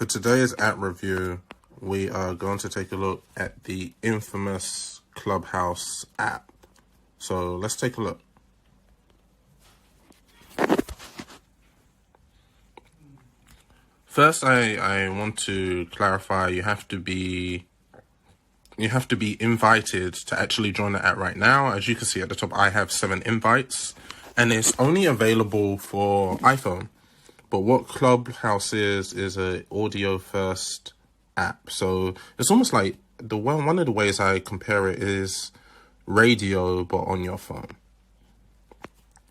For today's app review, we are going to take a look at the infamous Clubhouse app. So let's take a look. First, I want to clarify you have to be invited to actually join the app right now. As you can see at the top, I have 7 invites, and it's only available for iPhone. But what Clubhouse is an audio first app. So it's almost like one of the ways I compare it is radio, but on your phone,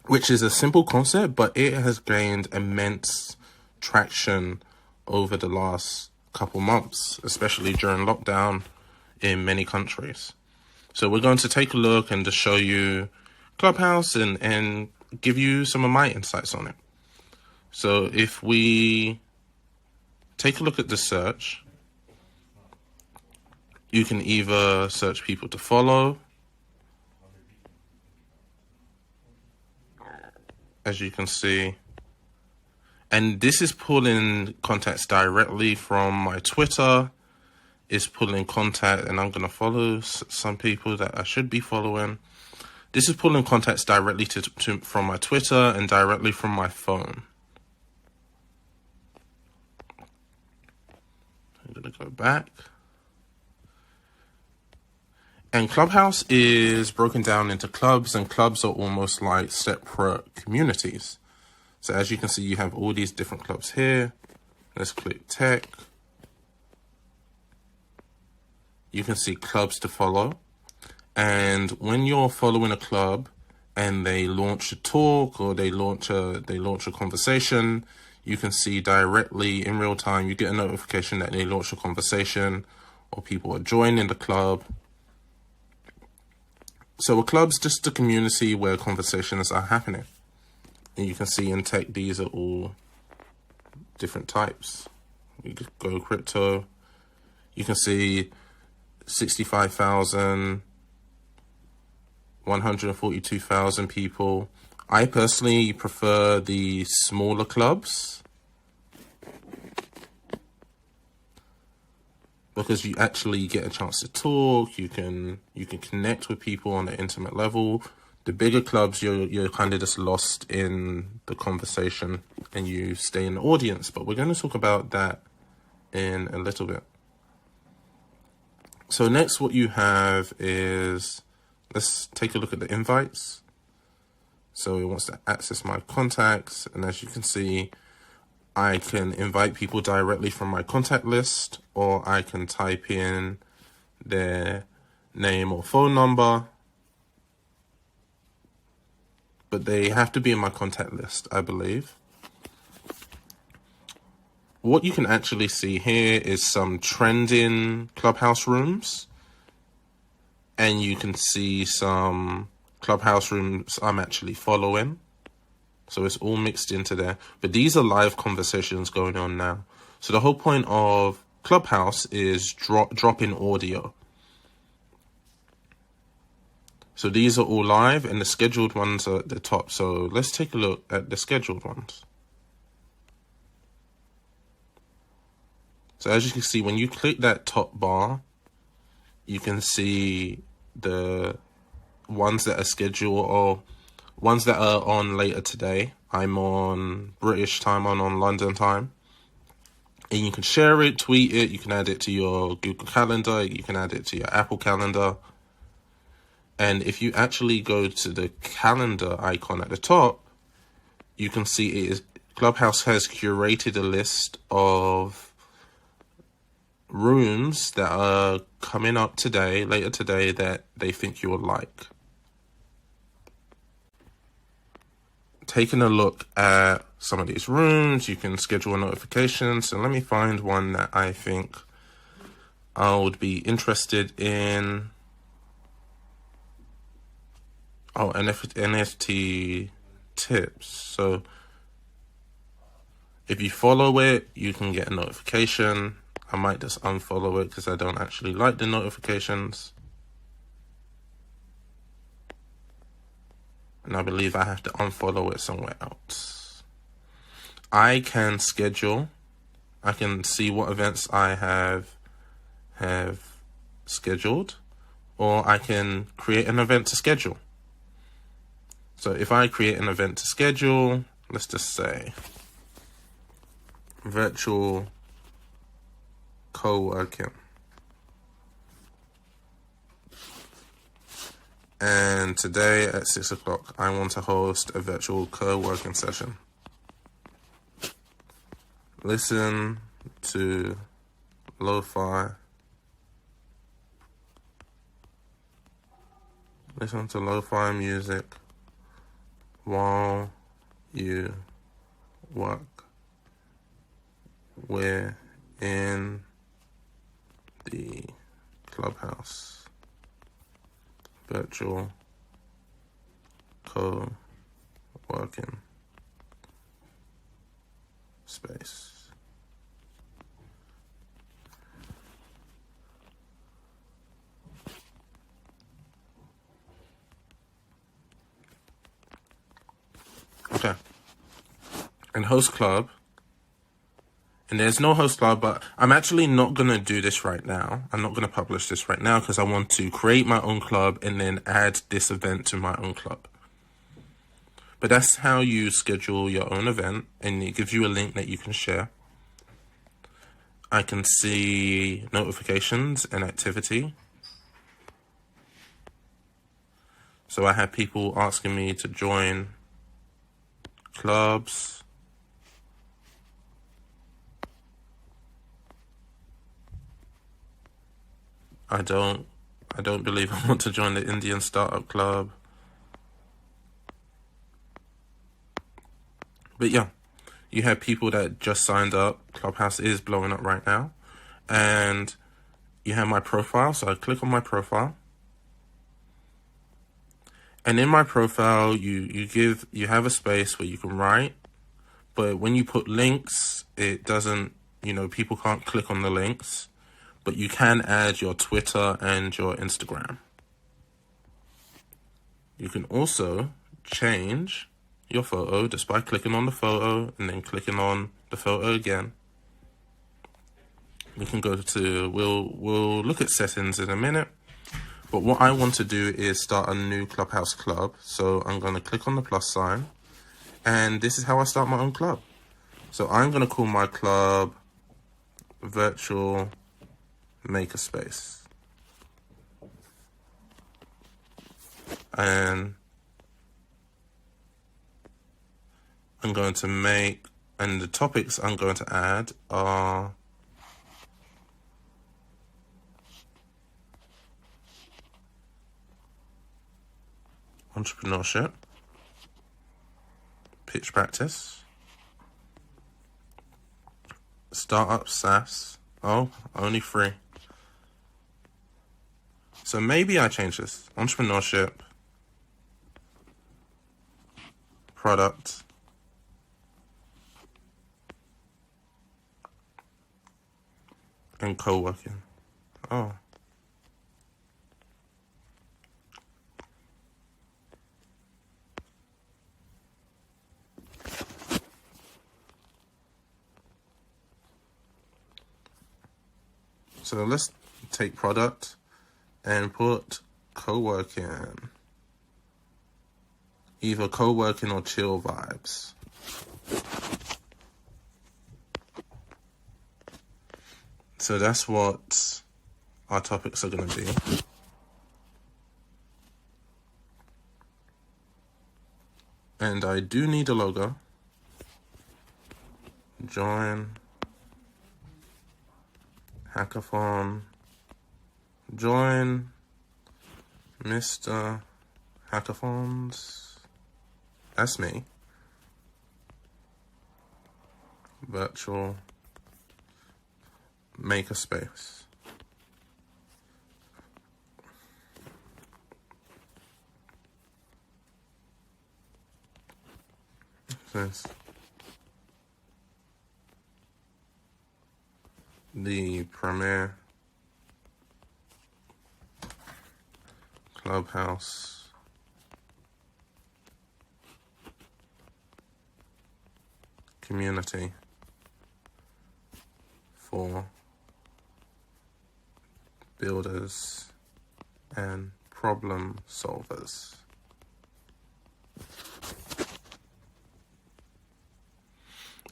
which is a simple concept, but it has gained immense traction over the last couple months, especially during lockdown in many countries. So we're going to take a look and just show you Clubhouse and give you some of my insights on it. So if we take a look at the search, you can either search people to follow, as you can see, and this is pulling contacts directly from my Twitter. It's pulling contact, and I'm going to follow some people that I should be following. This is pulling contacts directly from my Twitter and directly from my phone. I'm going to go back. And Clubhouse is broken down into clubs, and clubs are almost like separate communities. So as you can see, you have all these different clubs here. Let's click tech. You can see clubs to follow. And when you're following a club and they launch a talk or they launch a conversation, you can see directly in real time, you get a notification that they launched a conversation or people are joining the club. So a club's just a community where conversations are happening. And you can see in tech, these are all different types. You could go crypto. You can see 65,000, 142,000 people. I personally prefer the smaller clubs because you actually get a chance to talk. You can connect with people on an intimate level. The bigger clubs, you're kind of just lost in the conversation and you stay in the audience. But we're going to talk about that in a little bit. So next, what you have is, let's take a look at the invites. So it wants to access my contacts. And as you can see, I can invite people directly from my contact list, or I can type in their name or phone number. But they have to be in my contact list, I believe. What you can actually see here is some trending Clubhouse rooms. And you can see some Clubhouse rooms I'm actually following. So it's all mixed into there. But these are live conversations going on now. So the whole point of Clubhouse is dropping audio. So these are all live, and the scheduled ones are at the top. So let's take a look at the scheduled ones. So as you can see, when you click that top bar, you can see the ones that are scheduled or ones that are on later today. I'm on British time, I'm on London time. And you can share it, tweet it, you can add it to your Google Calendar, you can add it to your Apple Calendar. And if you actually go to the calendar icon at the top, you can see Clubhouse has curated a list of rooms that are coming up today, later today, that they think you would like. Taking a look at some of these rooms, you can schedule a notification. So let me find one that I think I would be interested in. Oh, NFT tips. So if you follow it, you can get a notification. I might just unfollow it because I don't actually like the notifications. And I believe I have to unfollow it somewhere else. I can schedule I can see what events I have scheduled, or I can create an event to schedule. So if I create an event to schedule, let's just say virtual co-working. And today at 6 o'clock, I want to host a virtual co-working session. Listen to lo-fi. Listen to lo-fi music while you work. We're in the Clubhouse virtual co-working space. Okay. And host club. And there's no host club, but I'm actually not going to do this right now. I'm not going to publish this right now because I want to create my own club and then add this event to my own club. But that's how you schedule your own event, and it gives you a link that you can share. I can see notifications and activity. So I have people asking me to join clubs. I don't believe I want to join the Indian Startup Club. But yeah, you have people that just signed up. Clubhouse is blowing up right now. And you have my profile. So I click on my profile. And in my profile, you have a space where you can write. But when you put links, it doesn't, people can't click on the links. But you can add your Twitter and your Instagram. You can also change your photo just by clicking on the photo and then clicking on the photo again. We can go to, we'll look at settings in a minute. But what I want to do is start a new Clubhouse club. So I'm going to click on the plus sign. And this is how I start my own club. So I'm going to call my club Virtual Makerspace. And I'm going to and the topics I'm going to add are entrepreneurship, pitch practice, startup SaaS. Oh, only 3. So maybe I change this. Entrepreneurship, product, and co-working. Oh. So let's take product and put co-working. Either co-working or chill vibes. So that's what our topics are going to be. And I do need a logo. Join Hackathon. Join Mr. Hackathons. That's me. Virtual Makerspace. This the premier Clubhouse community for builders and problem solvers.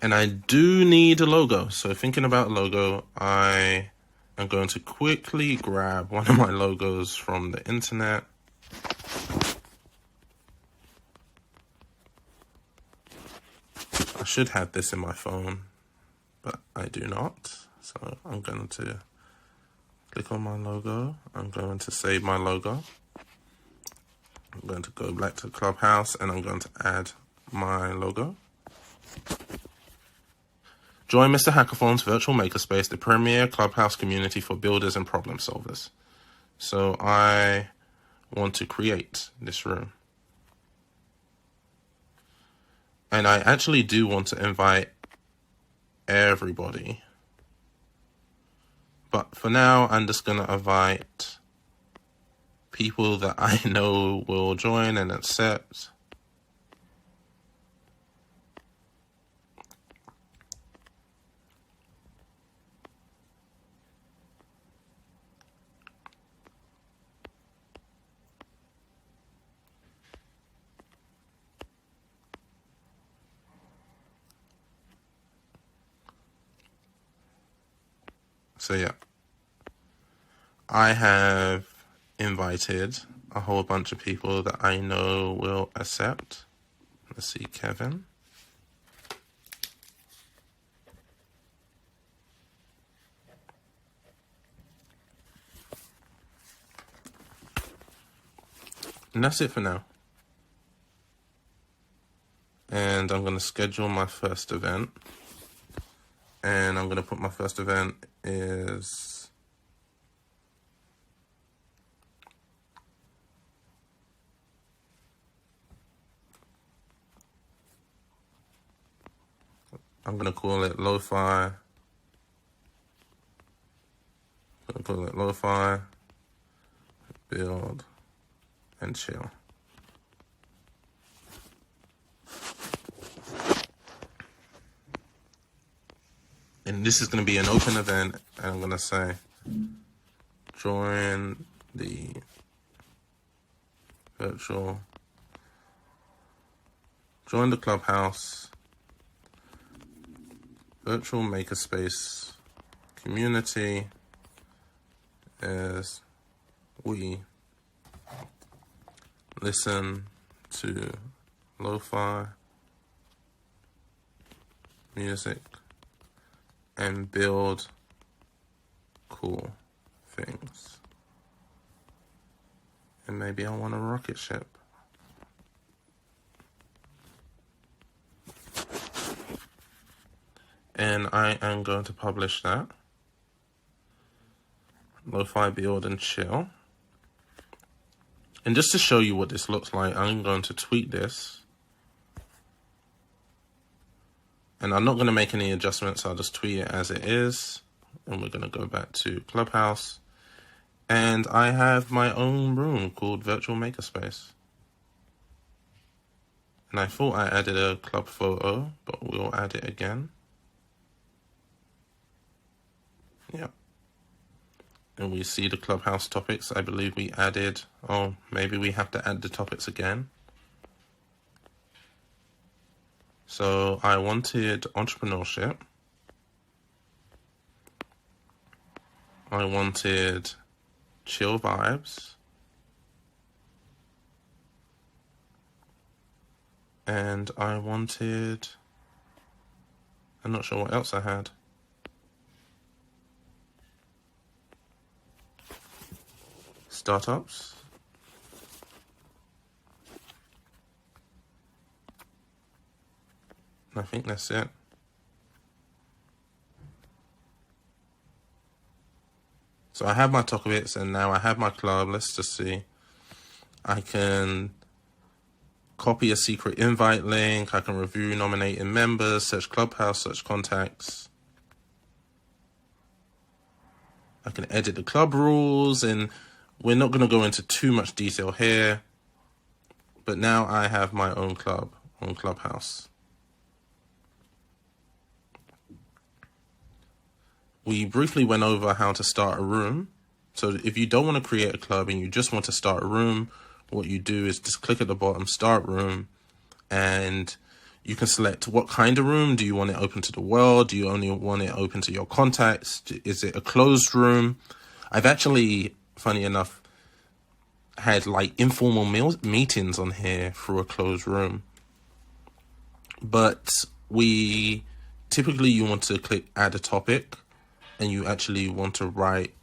And I do need a logo. So thinking about a logo, I am going to quickly grab one of my logos from the internet. I should have this in my phone, but I do not. So I'm going to click on my logo. I'm going to save my logo. I'm going to go back to Clubhouse and I'm going to add my logo. Join Mr. Hackathon's virtual makerspace, the premier Clubhouse community for builders and problem solvers. So I want to create this room. And I actually do want to invite everybody. But for now, I'm just going to invite people that I know will join and accept. So yeah, I have invited a whole bunch of people that I know will accept. Let's see, Kevin. And that's it for now. And I'm going to schedule my first event. And I'm going to put my first event is I'm going to call it Lo-Fi. Build and chill. And this is going to be an open event, and I'm going to say, join the Clubhouse virtual makerspace community as we listen to lo-fi music and build cool things. And maybe I want a rocket ship. And I am going to publish that. Lo-fi build and chill. And just to show you what this looks like, I'm going to tweet this. And I'm not going to make any adjustments. I'll just tweet it as it is. And we're going to go back to Clubhouse. And I have my own room called Virtual Makerspace. And I thought I added a club photo, but we'll add it again. Yeah. And we see the Clubhouse topics. I believe we added, oh, maybe we have to add the topics again. So I wanted entrepreneurship. I wanted chill vibes. And I wanted, I'm not sure what else I had. Startups. I think that's it. So I have my topics and now I have my club. Let's just see. I can copy a secret invite link. I can review nominating members, search Clubhouse, search contacts. I can edit the club rules, and we're not going to go into too much detail here. But now I have my own club on Clubhouse. we briefly went over how to start a room. So if you don't want to create a club and you just want to start a room, what you do is just click at the bottom, start room, and you can select what kind of room. Do you want it open to the world? Do you only want it open to your contacts? Is it a closed room? I've actually, funny enough, had like informal meetings on here through a closed room. But typically you want to click add a topic, and you actually want to write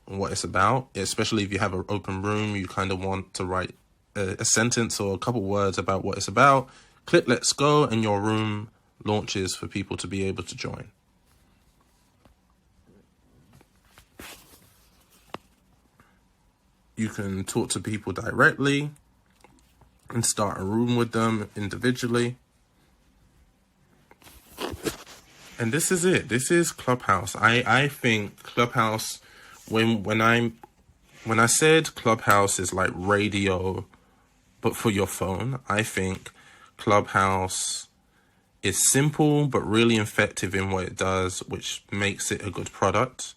what it's about. Especially if you have an open room, you kind of want to write a sentence or a couple words about what it's about. Click let's go, and your room launches for people to be able to join. You can talk to people directly and start a room with them individually. And this is it. This is Clubhouse. I think Clubhouse, when I said Clubhouse is like radio, but for your phone, I think Clubhouse is simple, but really effective in what it does, which makes it a good product.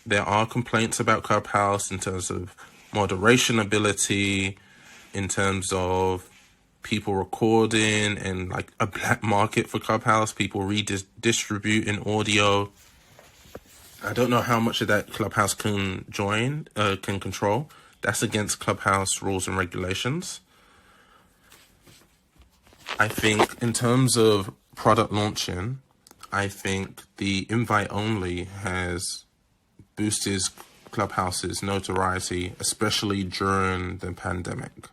There are complaints about Clubhouse in terms of moderation ability, in terms of people recording and like a black market for Clubhouse, people redistributing audio. I don't know how much of that Clubhouse can control. That's against Clubhouse rules and regulations. I think in terms of product launching, I think the invite only has boosted Clubhouse's notoriety, especially during the pandemic.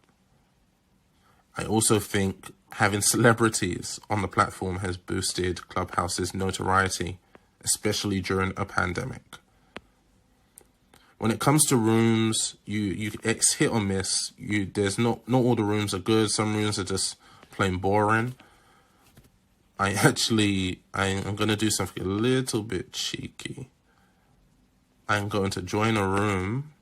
I also think having celebrities on the platform has boosted Clubhouse's notoriety, especially during a pandemic. When it comes to rooms, it's hit or miss. There's not all the rooms are good. Some rooms are just plain boring. I'm going to do something a little bit cheeky. I'm going to join a room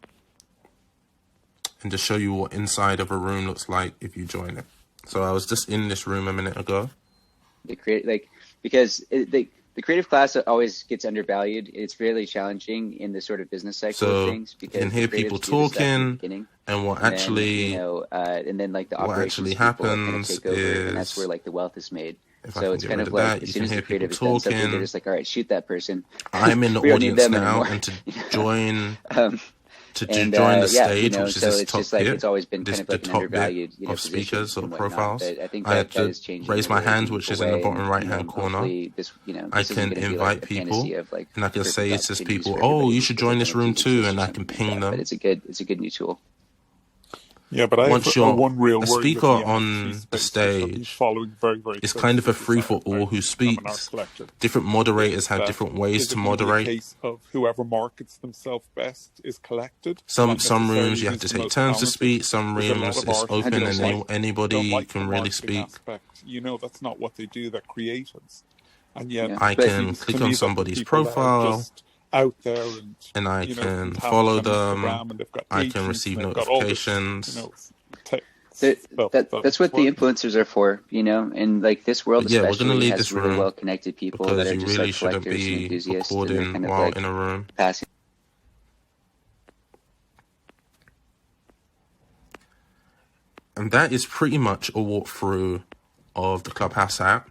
and to show you what inside of a room looks like if you join it. So I was just in this room a minute ago. Because the creative class always gets undervalued. It's really challenging in the sort of business cycle of things, because you can hear people talking, and what actually and then like the operations people kind of take over, and that's where like the wealth is made. So it's kind of like as soon as the creative has done something, they're just like, all right, shoot that person. I'm in the audience now, and to join join the stage, which is this top bit, it's always been kind of like an undervalued of speakers or profiles. But I think I have to is changing raise my hand, which is in the bottom right hand corner. I can invite people, and I can say to people, "Oh, you should join this room too," and I can ping them. But it's a good new tool. Yeah, but once you're one real a speaker on the stage, it's kind of a free for all who speaks. Different moderators have different ways to moderate. Case of whoever markets themselves best is collected. Some rooms you have to take turns to speak. Some rooms it's open and anybody can really speak. You know, that's not what they do. They're creatives, and yet I can click on somebody's profile out there, and I can follow them. I can receive notifications. That's what the influencers are for, and like this world especially has this really well connected people that are just like collectors and enthusiasts, and they're kind of like in a room. passing. And that is pretty much a walkthrough of the Clubhouse app.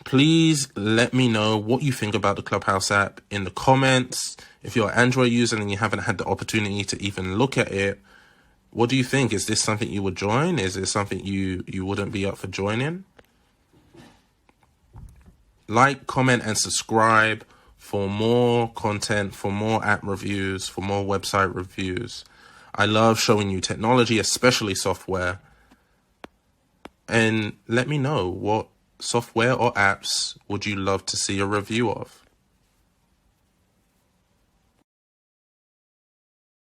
Please let me know what you think about the Clubhouse app in the comments. If you're an Android user and you haven't had the opportunity to even look at it, what do you think? Is this something you would join? Is this something you wouldn't be up for joining? Like, comment, and subscribe for more content, for more app reviews, for more website reviews. I love showing you technology, especially software. And let me know what software or apps would you love to see a review of?